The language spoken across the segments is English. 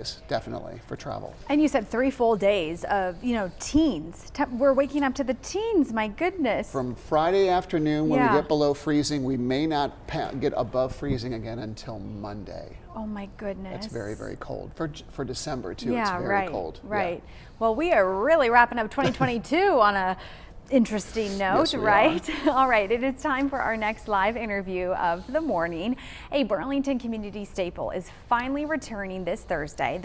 days, definitely, for travel. And you said 3 full days of, teens. We're waking up to the teens, my goodness. From Friday afternoon, when we get below freezing, we may not get above freezing again until Monday. Oh my goodness. It's very, very cold. For December too, Yeah, it's very cold. Right. Yeah. Well, we are really wrapping up 2022 on a interesting note, yes, right? All right, it is time for our next live interview of the morning. A Burlington community staple is finally returning this Thursday.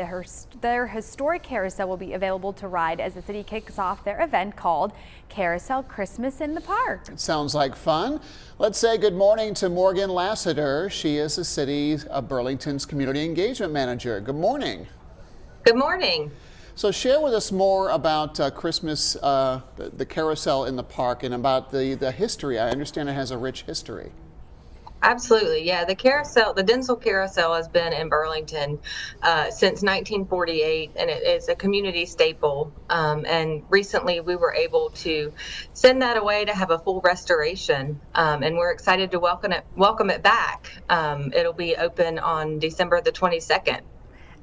Their historic carousel will be available to ride as the city kicks off their event called Carousel Christmas in the Park. It sounds like fun. Let's say good morning to Morgan Lassiter. She is the city of Burlington's community engagement manager. Good morning. Good morning. So share with us more about Christmas, the carousel in the park, and about the history. I understand it has a rich history. Absolutely, yeah. The Denzel Carousel has been in Burlington since 1948, and it is a community staple. And recently we were able to send that away to have a full restoration, and we're excited to welcome it back. It'll be open on December the 22nd.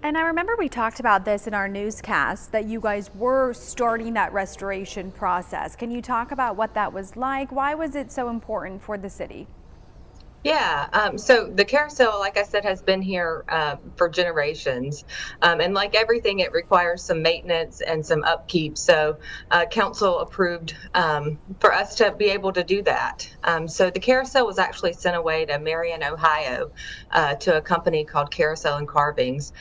And I remember we talked about this in our newscast, that you guys were starting that restoration process. Can you talk about what that was like? Why was it so important for the city? Yeah, so the carousel, like I said, has been here for generations. And like everything, it requires some maintenance and some upkeep. So council approved for us to be able to do that. So the carousel was actually sent away to Marion, Ohio, to a company called Carousel and Carvings,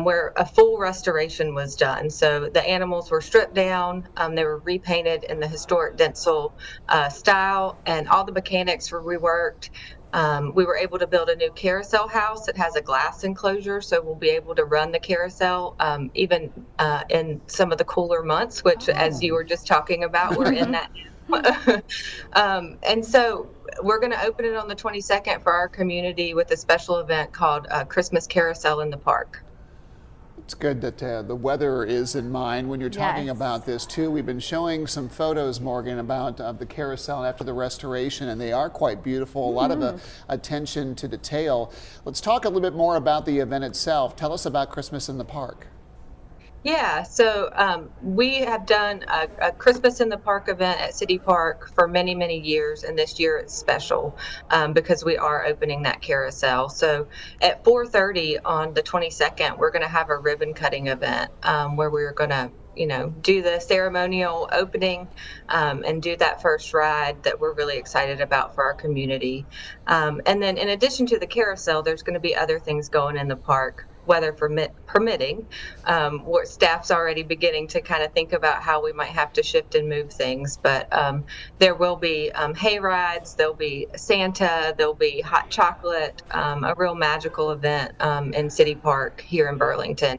where a full restoration was done. So the animals were stripped down, they were repainted in the historic Denzel style, and all the mechanics were reworked. We were able to build a new carousel house that has a glass enclosure, so we'll be able to run the carousel even in some of the cooler months, which, as you were just talking about, we're in that now. And so we're going to open it on the 22nd for our community with a special event called Christmas Carousel in the Park. It's good that the weather is in mind when you're talking about this too. We've been showing some photos, Morgan, about the carousel after the restoration, and they are quite beautiful. A lot of attention to detail. Let's talk a little bit more about the event itself. Tell us about Christmas in the Park. Yeah, so we have done a Christmas in the Park event at City Park for many, many years, and this year it's special because we are opening that carousel. So at 4:30 on the 22nd, we're going to have a ribbon cutting event where we're going to do the ceremonial opening and do that first ride that we're really excited about for our community. And then in addition to the carousel, there's going to be other things going in the park, weather permitting. Where staff's already beginning to kind of think about how we might have to shift and move things. But there will be hay rides, there'll be Santa, there'll be hot chocolate, a real magical event in City Park here in Burlington.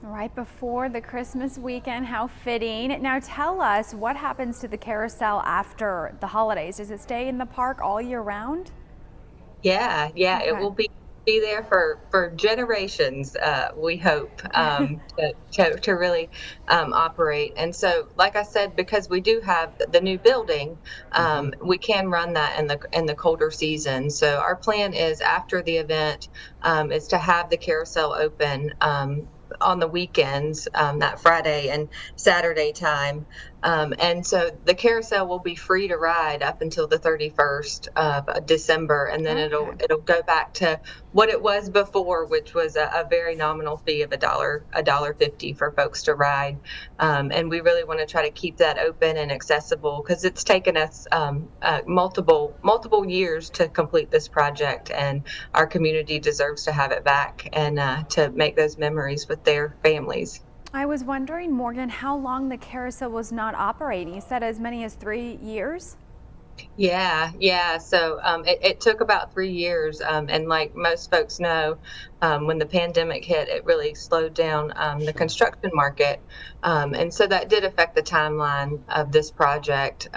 Right before the Christmas weekend, how fitting. Now tell us, what happens to the carousel after the holidays? Does it stay in the park all year round? Yeah, okay. It will be there for generations, we hope, to really operate. And so, like I said, because we do have the new building, we can run that in the colder season. So our plan is, after the event, is to have the carousel open on the weekends, that Friday and Saturday time. And so the carousel will be free to ride up until the 31st of December, and then it'll go back to what it was before, which was a very nominal fee of $1.50 for folks to ride. And we really want to try to keep that open and accessible, because it's taken us multiple years to complete this project, and our community deserves to have it back and to make those memories with their families. I was wondering, Morgan, how long the carousel was not operating. You said as many as 3 years? Yeah. So it took about 3 years. And like most folks know, when the pandemic hit, it really slowed down the construction market. And so that did affect the timeline of this project.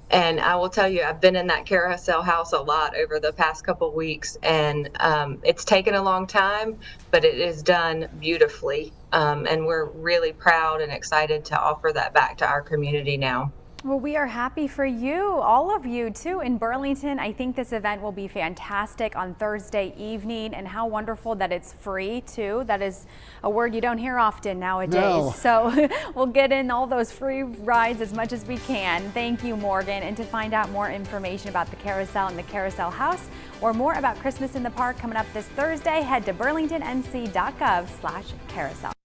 And I will tell you, I've been in that carousel house a lot over the past couple weeks, and it's taken a long time, but it is done beautifully. And we're really proud and excited to offer that back to our community now. Well, we are happy for you, all of you too, in Burlington. I think this event will be fantastic on Thursday evening, and how wonderful that it's free too. That is a word you don't hear often nowadays. No. So we'll get in all those free rides as much as we can. Thank you, Morgan. And to find out more information about the Carousel and the Carousel House, or more about Christmas in the Park coming up this Thursday, head to burlingtonnc.gov/carousel.